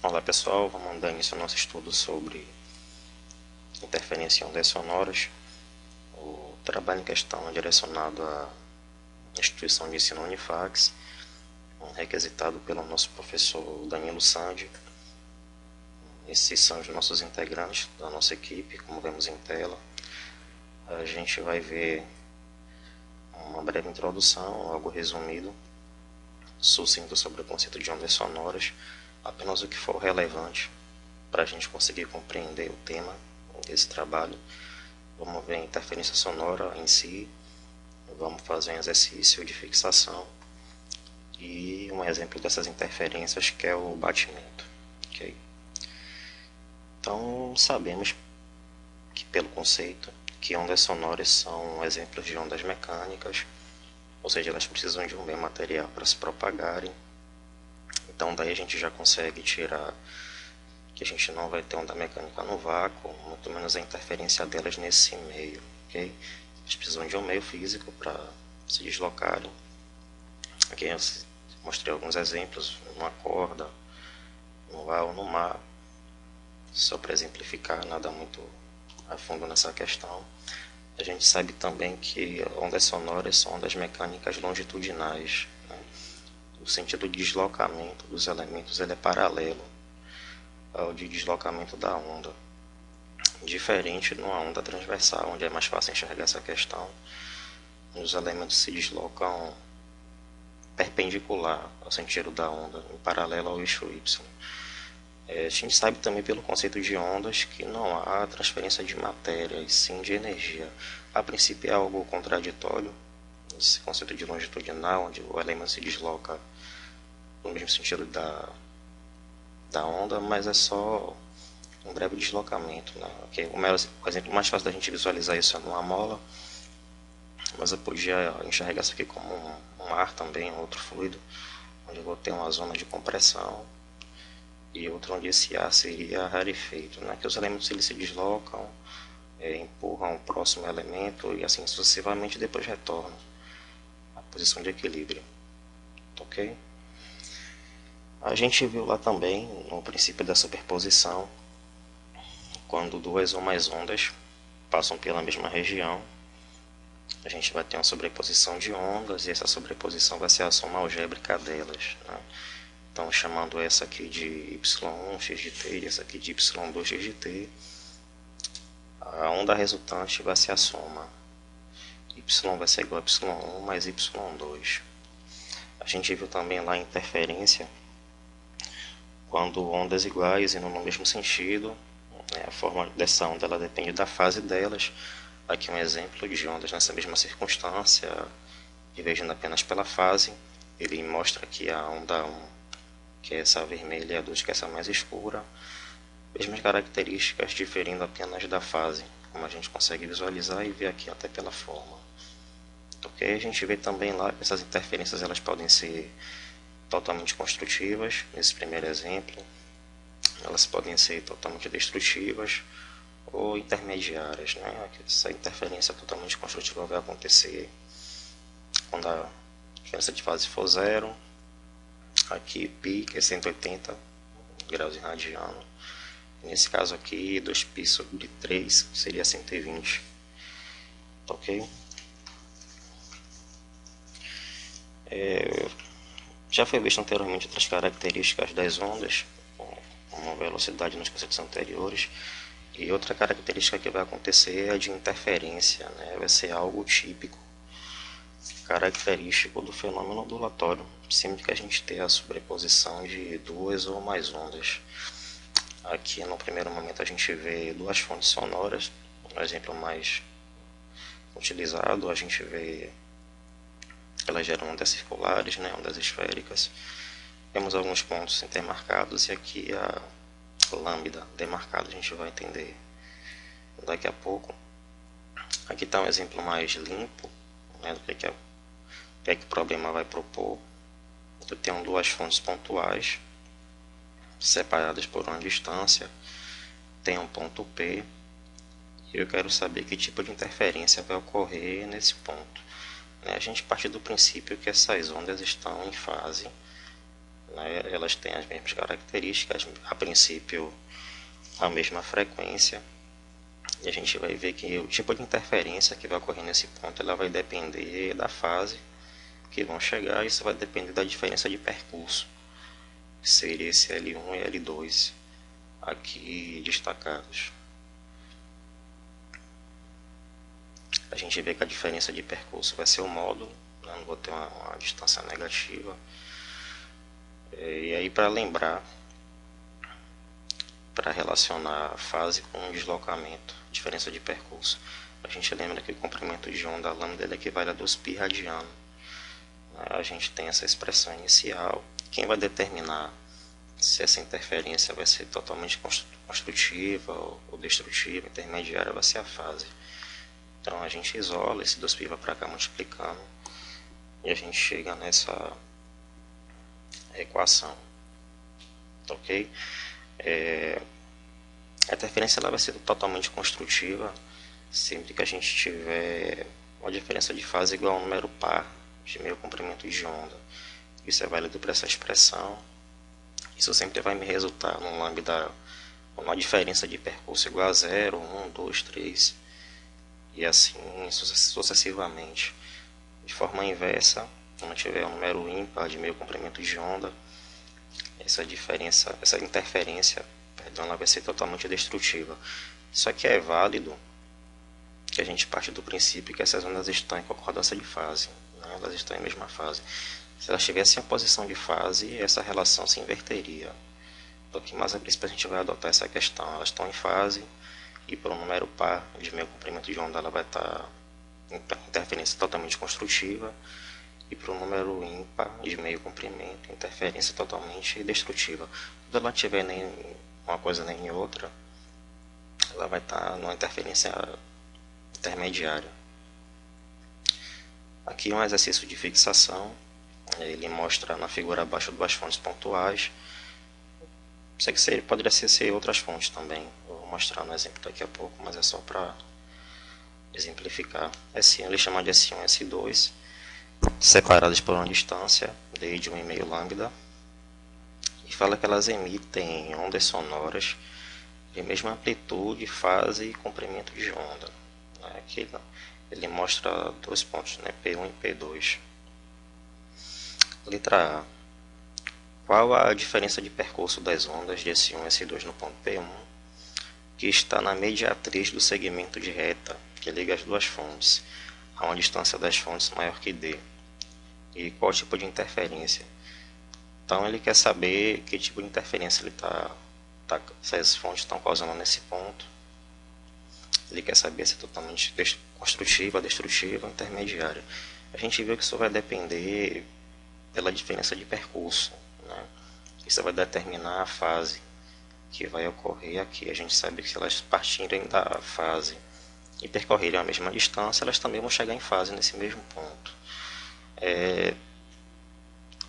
Olá pessoal, vamos dar início ao nosso estudo sobre interferência em ondas sonoras. O trabalho em questão é direcionado à instituição de ensino Unifax, requisitado pelo nosso professor Danilo Sandi. Esses são os nossos integrantes da nossa equipe, como vemos em tela. A gente vai ver uma breve introdução, algo resumido, sucinto sobre o conceito de ondas sonoras, apenas o que for relevante para a gente conseguir compreender o tema desse trabalho. Vamos ver a interferência sonora em si, vamos fazer um exercício de fixação e um exemplo dessas interferências que é o batimento. Okay? Então sabemos que pelo conceito que ondas sonoras são exemplos de ondas mecânicas, ou seja, elas precisam de um bem material para se propagarem. Então daí a gente já consegue tirar que a gente não vai ter onda mecânica no vácuo, muito menos a interferência delas nesse meio, ok? Eles precisam de um meio físico para se deslocarem. Aqui eu mostrei alguns exemplos, numa corda, no ar ou no mar, só para exemplificar, nada muito a fundo nessa questão. A gente sabe também que ondas sonoras são ondas mecânicas longitudinais, né? O sentido de deslocamento dos elementos ele é paralelo ao de deslocamento da onda, diferente numa onda transversal, onde é mais fácil enxergar essa questão. Os elementos se deslocam perpendicular ao sentido da onda, em paralelo ao eixo Y. A gente sabe também pelo conceito de ondas que não há transferência de matéria, e sim de energia. A princípio é algo contraditório, esse conceito de longitudinal, onde o elemento se desloca no mesmo sentido da onda, mas é só um breve deslocamento, né? Okay. O exemplo mais fácil da gente visualizar isso é numa mola, mas eu podia enxergar isso aqui como um ar também, um outro fluido, onde eu vou ter uma zona de compressão e outra onde esse ar seria rarefeito, né? Que os elementos eles se deslocam, empurram o próximo elemento e assim sucessivamente depois retornam à posição de equilíbrio, ok? A gente viu lá também no princípio da superposição, quando duas ou mais ondas passam pela mesma região, a gente vai ter uma sobreposição de ondas e essa sobreposição vai ser a soma algébrica delas, né? Então chamando essa aqui de y1 x de t e essa aqui de y2 x de t, a onda resultante vai ser a soma y vai ser igual a y1 mais y2. A gente viu também lá a interferência quando ondas iguais indo no mesmo sentido, né? A forma dessa onda ela depende da fase delas. Aqui um exemplo de ondas nessa mesma circunstância, divergindo apenas pela fase. Ele mostra aqui a onda 1, que é essa vermelha, e a 2, que é essa mais escura. Mesmas características diferindo apenas da fase, como a gente consegue visualizar e ver aqui até pela forma. Ok? A gente vê também lá que essas interferências elas podem ser totalmente construtivas, nesse primeiro exemplo. Elas podem ser totalmente destrutivas ou intermediárias, né? Essa interferência totalmente construtiva vai acontecer quando a diferença de fase for zero. Aqui π, que é 180 graus em radiano. Nesse caso aqui, 2π sobre 3 seria 120. Ok? Já foi visto anteriormente outras características das ondas, como velocidade nos conceitos anteriores. E outra característica que vai acontecer é a de interferência, né? Vai ser algo típico, característico do fenômeno ondulatório, sempre que a gente ter a sobreposição de duas ou mais ondas. Aqui no primeiro momento a gente vê duas fontes sonoras, no exemplo mais utilizado a gente vê que elas geram ondas circulares, né? Ondas esféricas. Temos alguns pontos intermarcados e aqui a lambda demarcada a gente vai entender daqui a pouco. Aqui está um exemplo mais limpo, né, do que o problema vai propor. Eu tenho duas fontes pontuais separadas por uma distância, tem um ponto P e eu quero saber que tipo de interferência vai ocorrer nesse ponto. A gente parte do princípio que essas ondas estão em fase, né? Elas têm as mesmas características, a princípio a mesma frequência, e a gente vai ver que o tipo de interferência que vai ocorrer nesse ponto ela vai depender da fase que vão chegar, e isso vai depender da diferença de percurso, que seria esse L1 e L2 aqui destacados. A gente vê que a diferença de percurso vai ser o módulo, né? Não vou ter uma distância negativa. E aí, para lembrar, para relacionar a fase com o deslocamento, diferença de percurso, a gente lembra que o comprimento de onda lambda ele equivale a 2π radiano. A gente tem essa expressão inicial. Quem vai determinar se essa interferência vai ser totalmente construtiva ou destrutiva, intermediária, vai ser a fase. Então a gente isola, esse 2π vai para cá multiplicando, e a gente chega nessa equação. Ok? A interferência ela vai ser totalmente construtiva sempre que a gente tiver uma diferença de fase igual a um número par de meio comprimento de onda. Isso é válido para essa expressão. Isso sempre vai me resultar num lambda, uma diferença de percurso igual a 0, 1, 2, 3 e assim sucessivamente. De forma inversa, quando tiver um número ímpar de meio comprimento de onda, essa interferência, ela vai ser totalmente destrutiva. Isso aqui é válido que a gente parte do princípio que essas ondas estão em concordância de fase, né? Elas estão em mesma fase. Se elas tivessem a posição de fase, essa relação se inverteria. Porque mais a princípio a gente vai adotar essa questão. Elas estão em fase, e por um número par de meio comprimento de onda ela vai estar em interferência totalmente construtiva, e para um número ímpar de meio comprimento, interferência totalmente destrutiva. Quando ela não tiver nem uma coisa nem outra, ela vai estar numa interferência intermediária. Aqui um exercício de fixação. Ele mostra na figura abaixo duas fontes pontuais. Sei que poderia ser outras fontes também. Eu vou mostrar no exemplo daqui a pouco, mas é só para exemplificar. S1 ele chama de S1 e S2, separadas por uma distância d de 1,5 lambda, e fala que elas emitem ondas sonoras de mesma amplitude, fase e comprimento de onda. Aqui ele mostra dois pontos, né, P1 e P2. Letra A. Qual a diferença de percurso das ondas de S1 e S2 no ponto P1, que está na mediatriz do segmento de reta que liga as duas fontes, a uma distância das fontes maior que D? E qual tipo de interferência? Então ele quer saber que tipo de interferência se as fontes estão causando nesse ponto. Ele quer saber se é totalmente construtiva, destrutiva ou intermediária. A gente viu que isso vai depender pela diferença de percurso, né? Isso vai determinar a fase que vai ocorrer aqui. A gente sabe que se elas partirem da fase e percorrerem a mesma distância, elas também vão chegar em fase nesse mesmo ponto.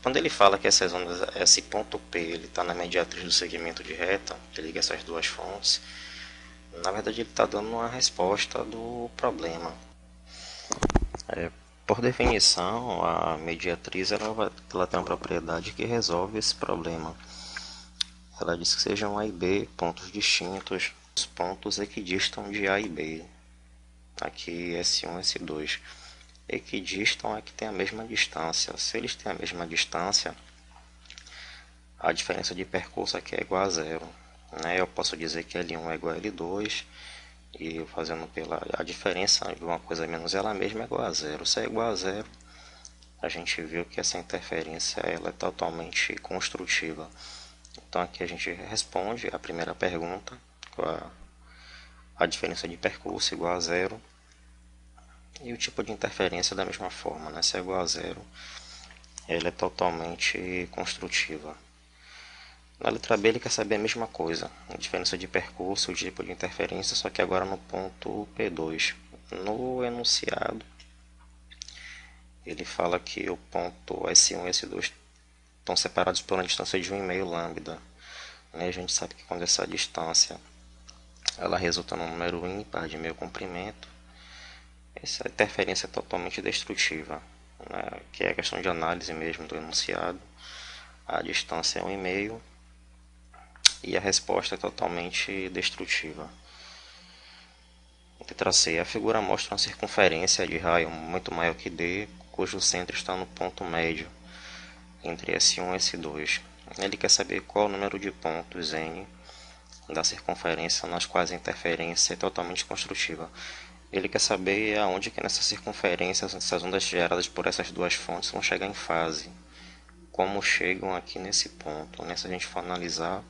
Quando ele fala que essas ondas, esse ponto P está na mediatriz do segmento de reta que liga essas duas fontes, na verdade ele está dando uma resposta do problema. Por definição, a mediatriz ela tem uma propriedade que resolve esse problema. Ela diz que sejam A e B pontos distintos, os pontos equidistam de A e B. Aqui S1 e S2. Equidistam é que tem a mesma distância. Se eles têm a mesma distância, a diferença de percurso aqui é igual a zero. Eu posso dizer que L1 é igual a L2, e fazendo a diferença de uma coisa menos ela mesma é igual a zero. Se é igual a zero, a gente viu que essa interferência ela é totalmente construtiva. Então aqui a gente responde a primeira pergunta, com a diferença de percurso igual a zero, e o tipo de interferência da mesma forma, né? Se é igual a zero, ela é totalmente construtiva. Na letra B ele quer saber a mesma coisa, a diferença de percurso, o tipo de interferência, só que agora no ponto P2. No enunciado, ele fala que o ponto S1 e S2 estão separados por uma distância de 1,5 lambda. A gente sabe que quando essa distância ela resulta num número ímpar de meio comprimento, essa interferência é totalmente destrutiva, que é a questão de análise mesmo do enunciado. a distância é 1,5 e a resposta é totalmente destrutiva. Letra C. A figura mostra uma circunferência de raio muito maior que D, cujo centro está no ponto médio entre S1 e S2. Ele quer saber qual o número de pontos N da circunferência nas quais a interferência é totalmente construtiva. Ele quer saber aonde que nessa circunferência essas ondas geradas por essas duas fontes vão chegar em fase. Como chegam aqui nesse ponto. Se a gente for analisar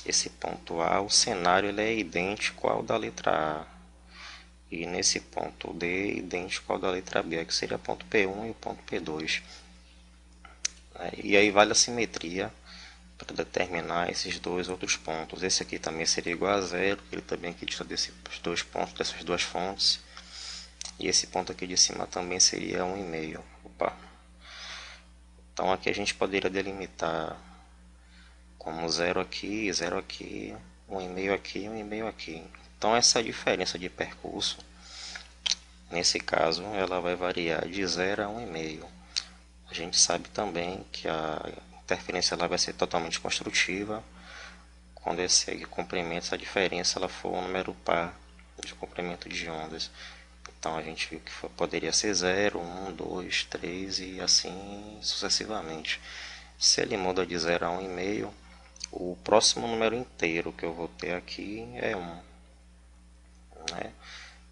esse ponto A, o cenário ele é idêntico ao da letra A. E nesse ponto D, idêntico ao da letra B, que seria o ponto P1 e o ponto P2. E aí vale a simetria para determinar esses dois outros pontos. Esse aqui também seria igual a zero, ele também aqui dista desses dois pontos, dessas duas fontes. E esse ponto aqui de cima também seria 1,5. Opa! Então aqui a gente poderia delimitar como 0 aqui, 1,5 aqui, 1,5 aqui. Então essa diferença de percurso, nesse caso, ela vai variar de 0 a 1,5. A gente sabe também que a interferência ela vai ser totalmente construtiva quando esse comprimento, essa diferença, ela for um número par de comprimento de ondas. Então a gente viu que poderia ser 0, 1, 2, 3 e assim sucessivamente. Se ele muda de 0 a 1,5, o próximo número inteiro que eu vou ter aqui é 1.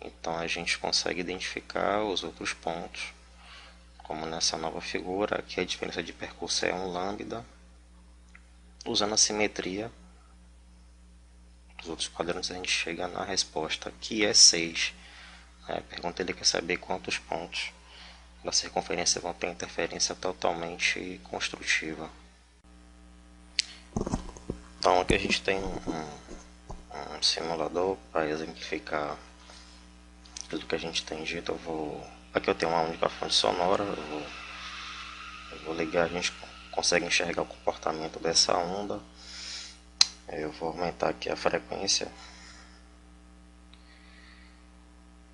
Então a gente consegue identificar os outros pontos, como nessa nova figura. Aqui a diferença de percurso é 1 lambda. Usando a simetria dos outros quadrantes, a gente chega na resposta, que é 6. A pergunta ele quer saber quantos pontos da circunferência vão ter interferência totalmente construtiva. Então aqui a gente tem um simulador para exemplificar tudo que a gente tem dito. Aqui eu tenho uma única fonte sonora, eu vou ligar, a gente consegue enxergar o comportamento dessa onda. Eu vou aumentar aqui a frequência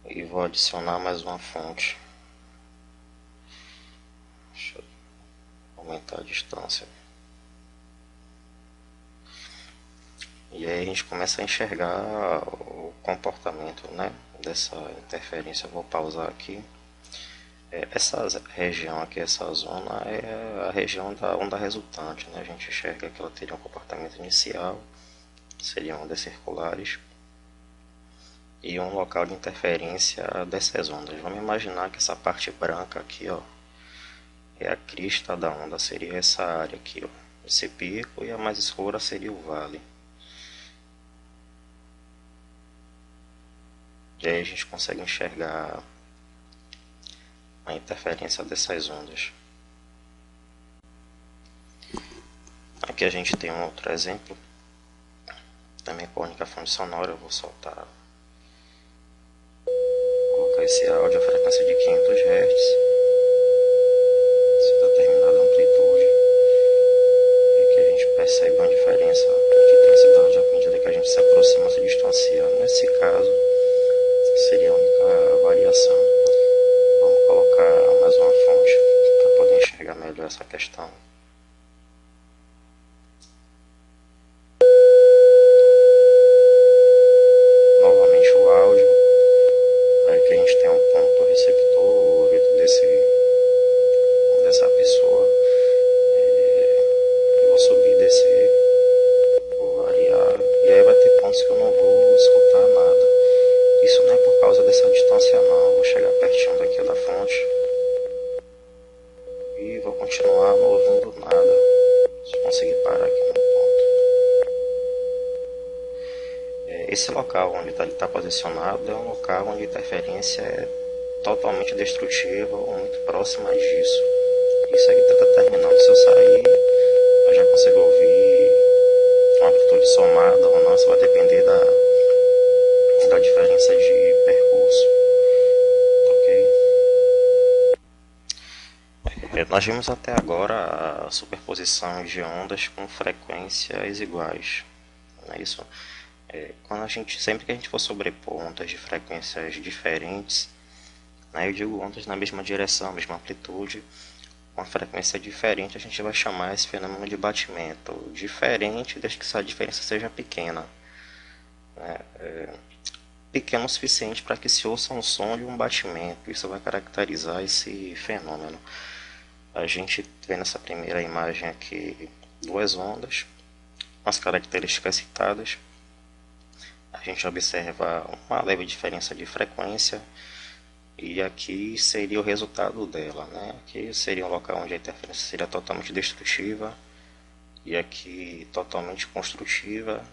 e vou adicionar mais uma fonte. Deixa eu aumentar a distância. E aí a gente começa a enxergar o comportamento, dessa interferência. Eu vou pausar aqui. Essa região aqui, essa zona, é a região da onda resultante. A gente enxerga que ela teria um comportamento inicial, seriam ondas circulares, e um local de interferência dessas ondas. Vamos imaginar que essa parte branca aqui, é a crista da onda, seria essa área aqui, esse pico, e a mais escura seria o vale. E aí a gente consegue enxergar a interferência dessas ondas. Aqui a gente tem um outro exemplo, também com a única fonte sonora. Eu vou colocar esse áudio a frequência de 500 Hz, determinada amplitude, e que a gente percebe uma diferença de intensidade à medida que a gente se aproxima ou se distancia. Nesse caso, seria a única variação. Vamos colocar mais uma fonte para poder enxergar melhor essa questão. Novamente o áudio. Aí que a gente tem um ponto receptor, o ouvido dessa pessoa. Eu vou subir e descer, vou variar, e aí vai ter pontos que eu não vou escutar nada. Isso não é por causa dessa distância não. Eu vou chegar pertinho daqui da fonte e vou continuar não ouvindo nada. Se eu conseguir parar aqui no ponto. Esse local onde ele está posicionado é um local onde a interferência é totalmente destrutiva ou muito próxima disso. Isso aqui está determinando. Se eu sair, eu já consigo ouvir uma amplitude somada ou não. Isso vai depender da diferença de percurso. Ok? Nós vimos até agora a superposição de ondas com frequências iguais. Não é isso? Sempre que a gente for sobrepor ondas de frequências diferentes, eu digo ondas na mesma direção, mesma amplitude, uma frequência diferente, a gente vai chamar esse fenômeno de batimento diferente, desde que essa diferença seja pequena, né? Pequeno o suficiente para que se ouça um som de um batimento. Isso vai caracterizar esse fenômeno. A gente vê nessa primeira imagem aqui duas ondas, as características citadas. A gente observa uma leve diferença de frequência, e aqui seria o resultado dela, né? Aqui seria um local onde a interferência seria totalmente destrutiva, e aqui totalmente construtiva,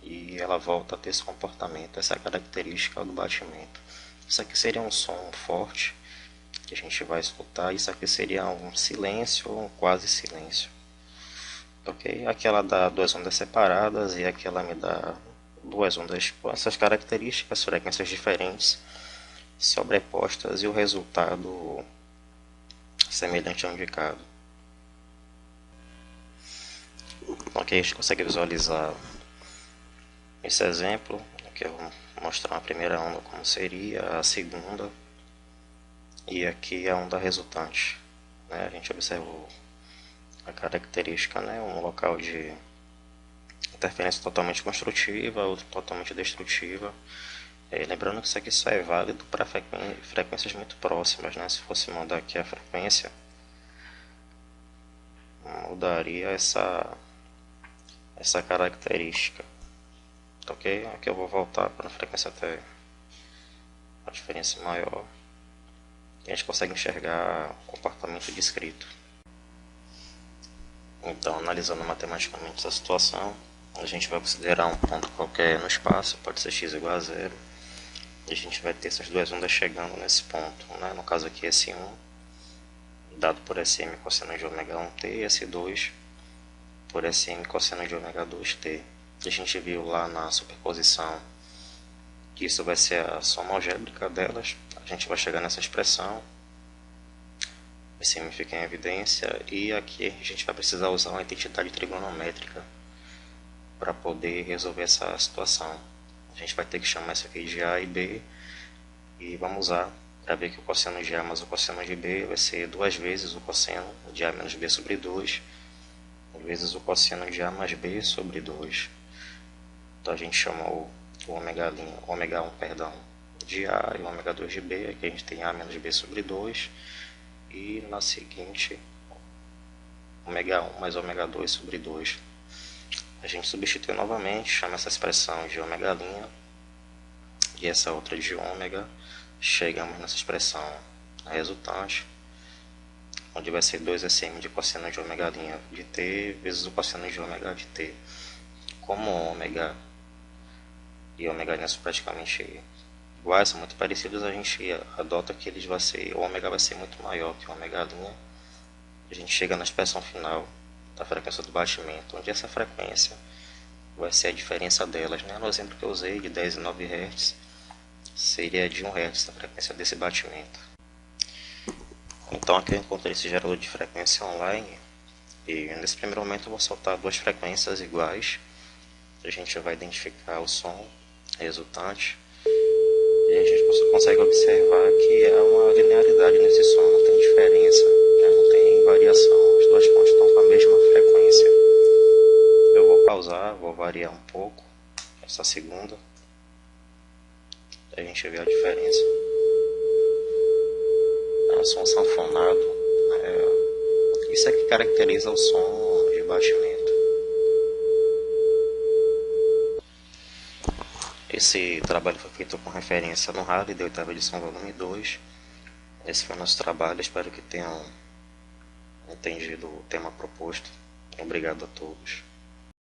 e ela volta a ter esse comportamento, essa característica do batimento. Isso aqui seria um som forte que a gente vai escutar, isso aqui seria um silêncio ou um quase silêncio. Ok? Aqui ela dá duas ondas separadas e aqui ela me dá duas ondas com essas características, frequências diferentes, sobrepostas, e o resultado semelhante ao indicado. Ok, a gente consegue visualizar esse exemplo. Aqui eu vou mostrar a primeira onda como seria, a segunda, e aqui a onda resultante, né? A gente observou a característica, né? Um local de interferência totalmente construtiva, outro totalmente destrutiva. Lembrando que isso aqui só é válido para frequências muito próximas, né? Se fosse mudar aqui a frequência, mudaria essa característica. Ok? Aqui eu vou voltar para a frequência até a diferença maior, e a gente consegue enxergar o comportamento descrito. Então, analisando matematicamente essa situação, a gente vai considerar um ponto qualquer no espaço, pode ser x igual a zero, e a gente vai ter essas duas ondas chegando nesse ponto, né? No caso aqui S1, dado por Sm cosseno de ômega 1t, e S2 por Sm cosseno de ômega 2t. A gente viu lá na superposição que isso vai ser a soma algébrica delas. A gente vai chegar nessa expressão, Sm fica em evidência, e aqui a gente vai precisar usar uma identidade trigonométrica para poder resolver essa situação. A gente vai ter que chamar isso aqui de A e B, e vamos usar para ver que o cosseno de A mais o cosseno de B vai ser duas vezes o cosseno de A menos B sobre 2, vezes o cosseno de A mais B sobre 2. Então a gente chamou o ômega 1, perdão, de A e o ômega 2 de B. Aqui a gente tem A menos B sobre 2. E na seguinte, ômega 1 mais ômega 2 sobre 2. A gente substitui novamente, chama essa expressão de ômega' e essa outra de ômega. Chegamos nessa expressão resultante, onde vai ser 2Sm de cosseno de ômega' de t vezes o cosseno de ômega de t. Como ômega e ômega' são praticamente iguais, são muito parecidos, a gente adota que o ômega vai ser muito maior que o ômega'. A gente chega na expressão final da frequência do batimento, onde essa frequência vai ser a diferença delas, né? No exemplo que eu usei de 10 e 9 Hz, seria de 1 Hz a frequência desse batimento. Então aqui eu encontrei esse gerador de frequência online, e nesse primeiro momento eu vou soltar duas frequências iguais. A gente vai identificar o som resultante, e a gente consegue observar que há uma linearidade nesse som, não tem diferença, né? Não tem variação, as duas pontes estão com a mesma frequência. Eu vou pausar, vou variar um pouco essa segunda, a gente vê a diferença. É um som sanfonado, isso é que caracteriza o som de batimento. Esse trabalho foi feito com referência no Halley da 8ª edição, volume 2. Esse foi o nosso trabalho, espero que tenham entendido o tema proposto. Obrigado a todos.